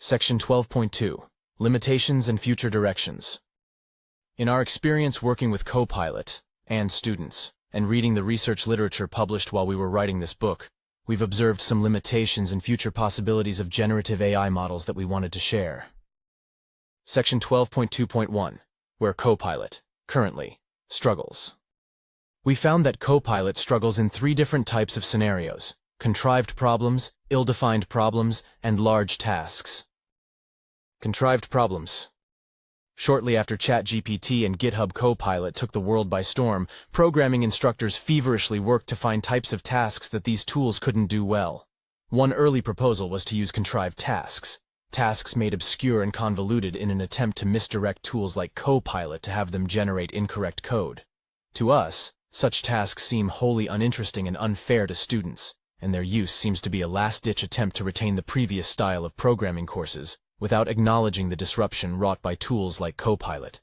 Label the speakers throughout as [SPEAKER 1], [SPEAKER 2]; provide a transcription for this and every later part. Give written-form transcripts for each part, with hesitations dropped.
[SPEAKER 1] Section 12.2, Limitations and Future Directions. In our experience working with Copilot and students, and reading the research literature published while we were writing this book, we've observed some limitations and future possibilities of generative AI models that we wanted to share. Section 12.2.1, where Copilot, currently, struggles. We found that Copilot struggles in three different types of scenarios: contrived problems, ill-defined problems, and large tasks. Contrived problems. Shortly after ChatGPT and GitHub Copilot took the world by storm, programming instructors feverishly worked to find types of tasks that these tools couldn't do well. One early proposal was to use contrived tasks made obscure and convoluted in an attempt to misdirect tools like Copilot to have them generate incorrect code. To us, such tasks seem wholly uninteresting and unfair to students, and their use seems to be a last-ditch attempt to retain the previous style of programming courses, without acknowledging the disruption wrought by tools like Copilot.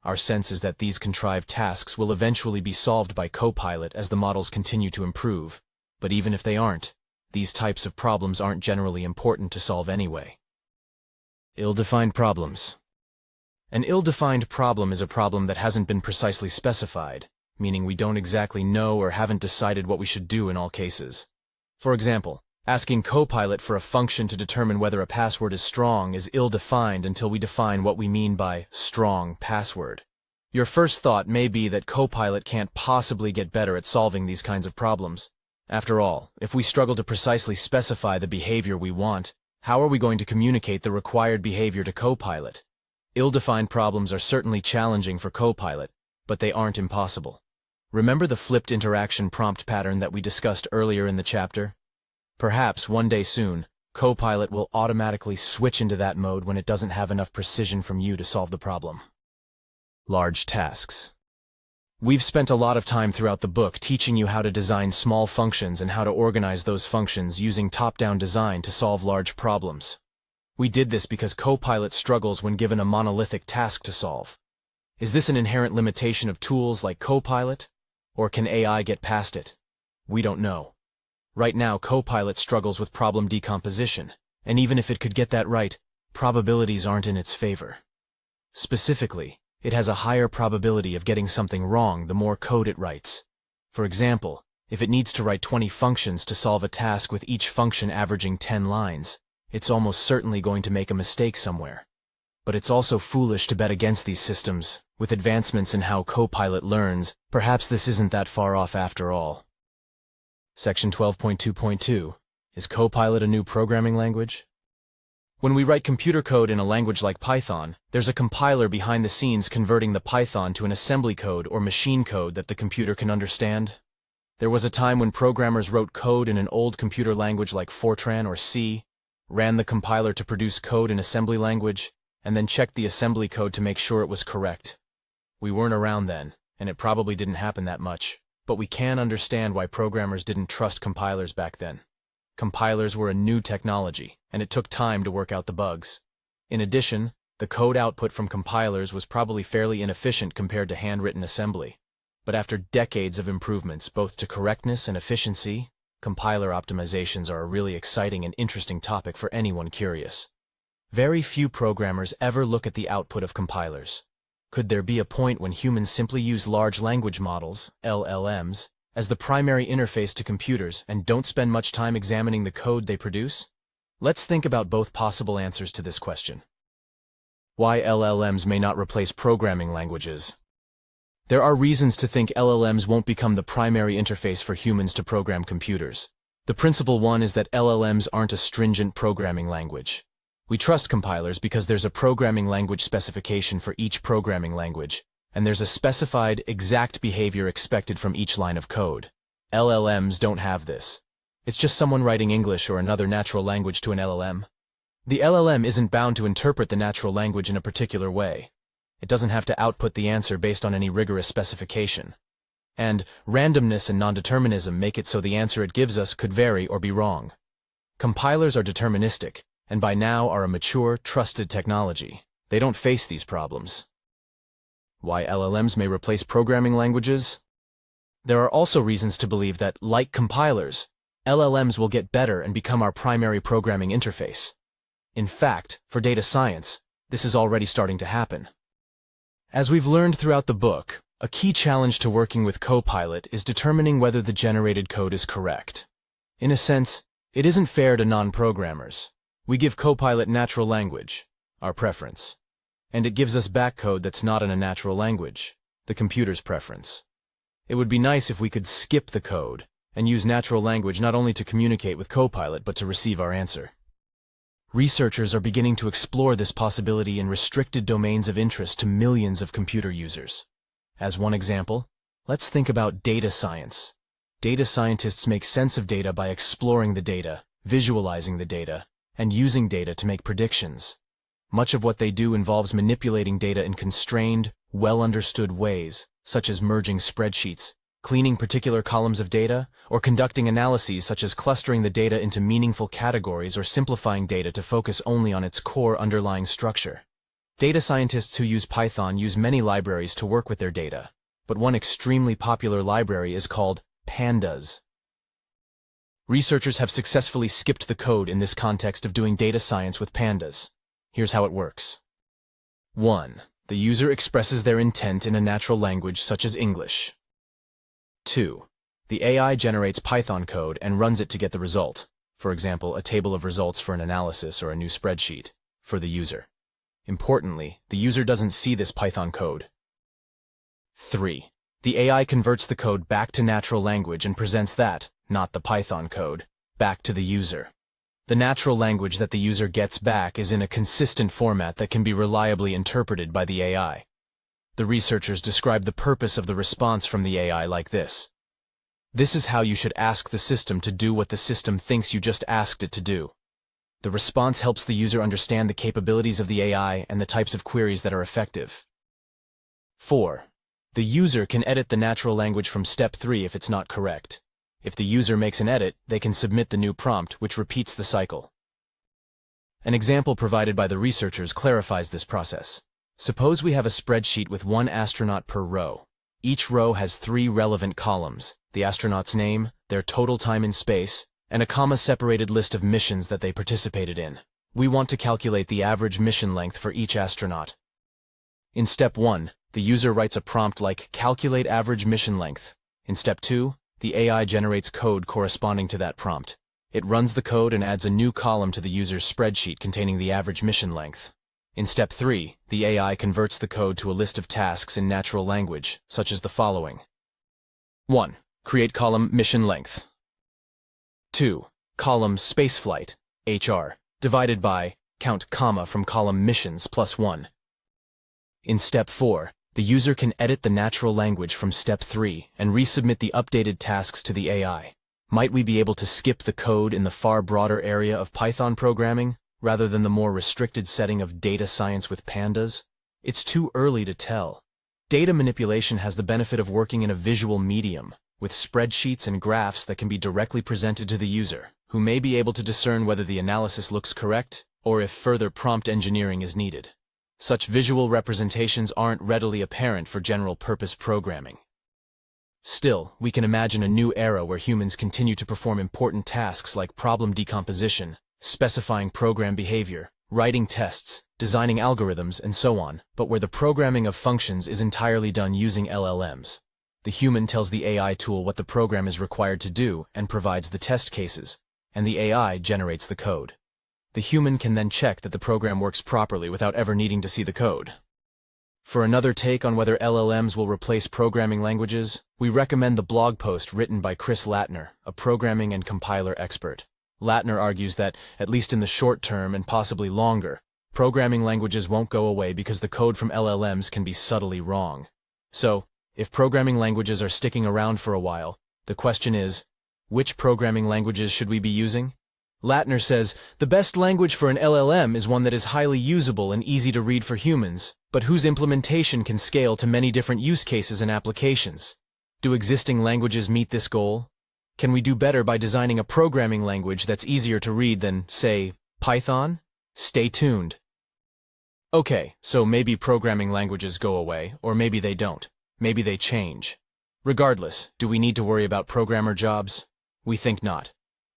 [SPEAKER 1] Our sense is that these contrived tasks will eventually be solved by Copilot as the models continue to improve, but even if they aren't, these types of problems aren't generally important to solve anyway. Ill-defined problems. An ill-defined problem is a problem that hasn't been precisely specified, meaning we don't exactly know or haven't decided what we should do in all cases. For example, asking Copilot for a function to determine whether a password is strong is ill-defined until we define what we mean by strong password. Your first thought may be that Copilot can't possibly get better at solving these kinds of problems. After all, if we struggle to precisely specify the behavior we want, how are we going to communicate the required behavior to Copilot? Ill-defined problems are certainly challenging for Copilot, but they aren't impossible. Remember the flipped interaction prompt pattern that we discussed earlier in the chapter? Perhaps one day soon, Copilot will automatically switch into that mode when it doesn't have enough precision from you to solve the problem. Large tasks. We've spent a lot of time throughout the book teaching you how to design small functions and how to organize those functions using top-down design to solve large problems. We did this because Copilot struggles when given a monolithic task to solve. Is this an inherent limitation of tools like Copilot? Or can AI get past it? We don't know. Right now, Copilot struggles with problem decomposition, and even if it could get that right, probabilities aren't in its favor. Specifically, it has a higher probability of getting something wrong the more code it writes. For example, if it needs to write 20 functions to solve a task with each function averaging 10 lines, it's almost certainly going to make a mistake somewhere. But it's also foolish to bet against these systems. With advancements in how Copilot learns, perhaps this isn't that far off after all. Section 12.2.2, is Copilot a new programming language? When we write computer code in a language like Python, there's a compiler behind the scenes converting the Python to an assembly code or machine code that the computer can understand. There was a time when programmers wrote code in an old computer language like Fortran or C, ran the compiler to produce code in assembly language, and then checked the assembly code to make sure it was correct. We weren't around then, and it probably didn't happen that much. But we can understand why programmers didn't trust compilers back then. Compilers were a new technology, and it took time to work out the bugs. In addition, the code output from compilers was probably fairly inefficient compared to handwritten assembly. But after decades of improvements, both to correctness and efficiency, compiler optimizations are a really exciting and interesting topic for anyone curious. Very few programmers ever look at the output of compilers. Could there be a point when humans simply use large language models, LLMs, as the primary interface to computers and don't spend much time examining the code they produce? Let's think about both possible answers to this question. Why LLMs may not replace programming languages. There are reasons to think LLMs won't become the primary interface for humans to program computers. The principal one is that LLMs aren't a stringent programming language. We trust compilers because there's a programming language specification for each programming language, and there's a specified, exact behavior expected from each line of code. LLMs don't have this. It's just someone writing English or another natural language to an LLM. The LLM isn't bound to interpret the natural language in a particular way. It doesn't have to output the answer based on any rigorous specification. And randomness and non-determinism make it so the answer it gives us could vary or be wrong. Compilers are deterministic, and by now are a mature, trusted technology. They don't face these problems. Why LLMs may replace programming languages? There are also reasons to believe that, like compilers, LLMs will get better and become our primary programming interface. In fact, for data science, this is already starting to happen. As we've learned throughout the book, a key challenge to working with Copilot is determining whether the generated code is correct. In a sense, it isn't fair to non-programmers. We give Copilot natural language, our preference, and it gives us back code that's not in a natural language, the computer's preference. It would be nice if we could skip the code and use natural language not only to communicate with Copilot but to receive our answer. Researchers are beginning to explore this possibility in restricted domains of interest to millions of computer users. As one example, let's think about data science. Data scientists make sense of data by exploring the data, visualizing the data, and using data to make predictions. Much of what they do involves manipulating data in constrained, well-understood ways, such as merging spreadsheets, cleaning particular columns of data, or conducting analyses such as clustering the data into meaningful categories or simplifying data to focus only on its core underlying structure. Data scientists who use Python use many libraries to work with their data, but one extremely popular library is called Pandas. Researchers have successfully skipped the code in this context of doing data science with Pandas. Here's how it works. 1. The user expresses their intent in a natural language such as English. 2. The AI generates Python code and runs it to get the result, for example, a table of results for an analysis or a new spreadsheet, for the user. Importantly, the user doesn't see this Python code. 3. The AI converts the code back to natural language and presents that, not the Python code, back to the user. The natural language that the user gets back is in a consistent format that can be reliably interpreted by the AI. The researchers describe the purpose of the response from the AI like this. This is how you should ask the system to do what the system thinks you just asked it to do. The response helps the user understand the capabilities of the AI and the types of queries that are effective. 4. The user can edit the natural language from step 3 if it's not correct. If the user makes an edit, they can submit the new prompt, which repeats the cycle. An example provided by the researchers clarifies this process. Suppose we have a spreadsheet with one astronaut per row. Each row has 3 relevant columns, the astronaut's name, their total time in space, and a comma-separated list of missions that they participated in. We want to calculate the average mission length for each astronaut. In step 1, the user writes a prompt like calculate average mission length. In step 2, the AI generates code corresponding to that prompt. It runs the code and adds a new column to the user's spreadsheet containing the average mission length. In step 3, the AI converts the code to a list of tasks in natural language, such as the following. 1. Create column mission length. 2. Column spaceflight, HR, divided by count comma from column missions plus 1. In step 4, the user can edit the natural language from step 3 and resubmit the updated tasks to the AI. Might we be able to skip the code in the far broader area of Python programming, rather than the more restricted setting of data science with Pandas? It's too early to tell. Data manipulation has the benefit of working in a visual medium, with spreadsheets and graphs that can be directly presented to the user, who may be able to discern whether the analysis looks correct or if further prompt engineering is needed. Such visual representations aren't readily apparent for general-purpose programming. Still, we can imagine a new era where humans continue to perform important tasks like problem decomposition, specifying program behavior, writing tests, designing algorithms, and so on, but where the programming of functions is entirely done using LLMs. The human tells the AI tool what the program is required to do and provides the test cases, and the AI generates the code. The human can then check that the program works properly without ever needing to see the code. For another take on whether LLMs will replace programming languages, we recommend the blog post written by Chris Lattner, a programming and compiler expert. Lattner argues that, at least in the short term and possibly longer, programming languages won't go away because the code from LLMs can be subtly wrong. So, if programming languages are sticking around for a while, the question is, which programming languages should we be using? Lattner says, the best language for an LLM is one that is highly usable and easy to read for humans, but whose implementation can scale to many different use cases and applications. Do existing languages meet this goal? Can we do better by designing a programming language that's easier to read than, say, Python? Stay tuned. Okay, so maybe programming languages go away, or maybe they don't. Maybe they change. Regardless, do we need to worry about programmer jobs? We think not.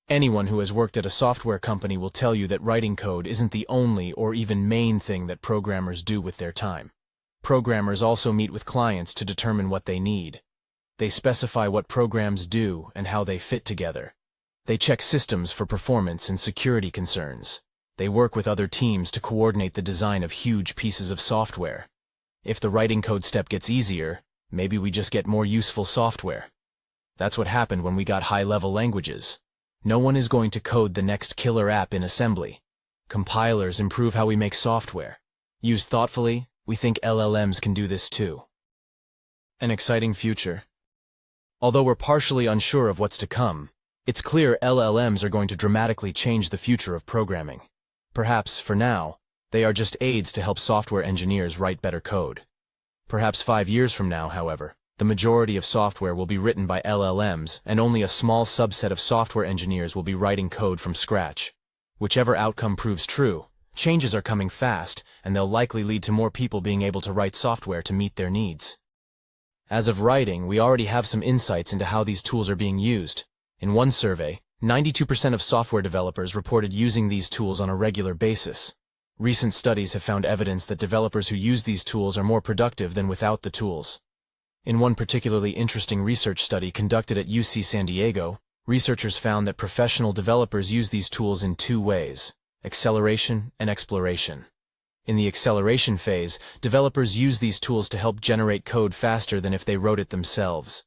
[SPEAKER 1] Anyone who has worked at a software company will tell you that writing code isn't the only or even main thing that programmers do with their time. Programmers also meet with clients to determine what they need. They specify what programs do and how they fit together. They check systems for performance and security concerns. They work with other teams to coordinate the design of huge pieces of software. If the writing code step gets easier, maybe we just get more useful software. That's what happened when we got high-level languages. No one is going to code the next killer app in assembly. Compilers improve how we make software. Used thoughtfully, we think LLMs can do this too. An exciting future. Although we're partially unsure of what's to come, it's clear LLMs are going to dramatically change the future of programming. Perhaps, for now, they are just aids to help software engineers write better code. Perhaps 5 years from now, however, the majority of software will be written by LLMs and only a small subset of software engineers will be writing code from scratch. Whichever outcome proves true, changes are coming fast and they'll likely lead to more people being able to write software to meet their needs. As of writing, we already have some insights into how these tools are being used. In one survey, 92% of software developers reported using these tools on a regular basis. Recent studies have found evidence that developers who use these tools are more productive than without the tools. In one particularly interesting research study conducted at UC San Diego, researchers found that professional developers use these tools in 2 ways: acceleration and exploration. In the acceleration phase, developers use these tools to help generate code faster than if they wrote it themselves.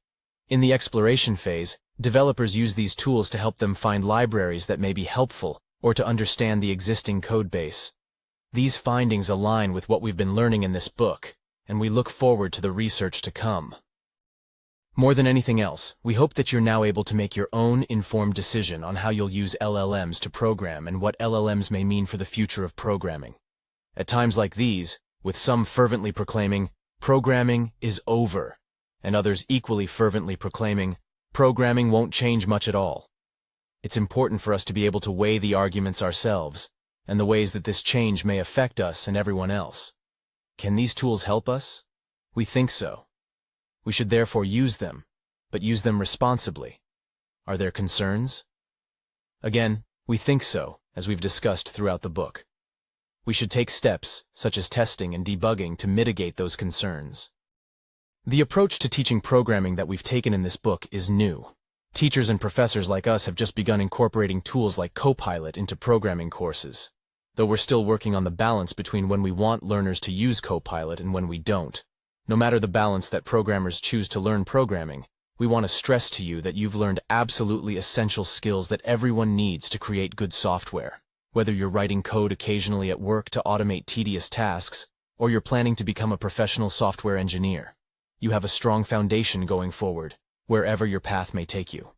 [SPEAKER 1] In the exploration phase, developers use these tools to help them find libraries that may be helpful or to understand the existing code base. These findings align with what we've been learning in this book, and we look forward to the research to come. More than anything else, we hope that you're now able to make your own informed decision on how you'll use LLMs to program and what LLMs may mean for the future of programming. At times like these, with some fervently proclaiming, "Programming is over," and others equally fervently proclaiming, "Programming won't change much at all." It's important for us to be able to weigh the arguments ourselves, and the ways that this change may affect us and everyone else. Can these tools help us? We think so. We should therefore use them, but use them responsibly. Are there concerns? Again, we think so, as we've discussed throughout the book. We should take steps, such as testing and debugging, to mitigate those concerns. The approach to teaching programming that we've taken in this book is new. Teachers and professors like us have just begun incorporating tools like Copilot into programming courses, though we're still working on the balance between when we want learners to use Copilot and when we don't. No matter the balance that programmers choose to learn programming, we want to stress to you that you've learned absolutely essential skills that everyone needs to create good software. Whether you're writing code occasionally at work to automate tedious tasks, or you're planning to become a professional software engineer, you have a strong foundation going forward, wherever your path may take you.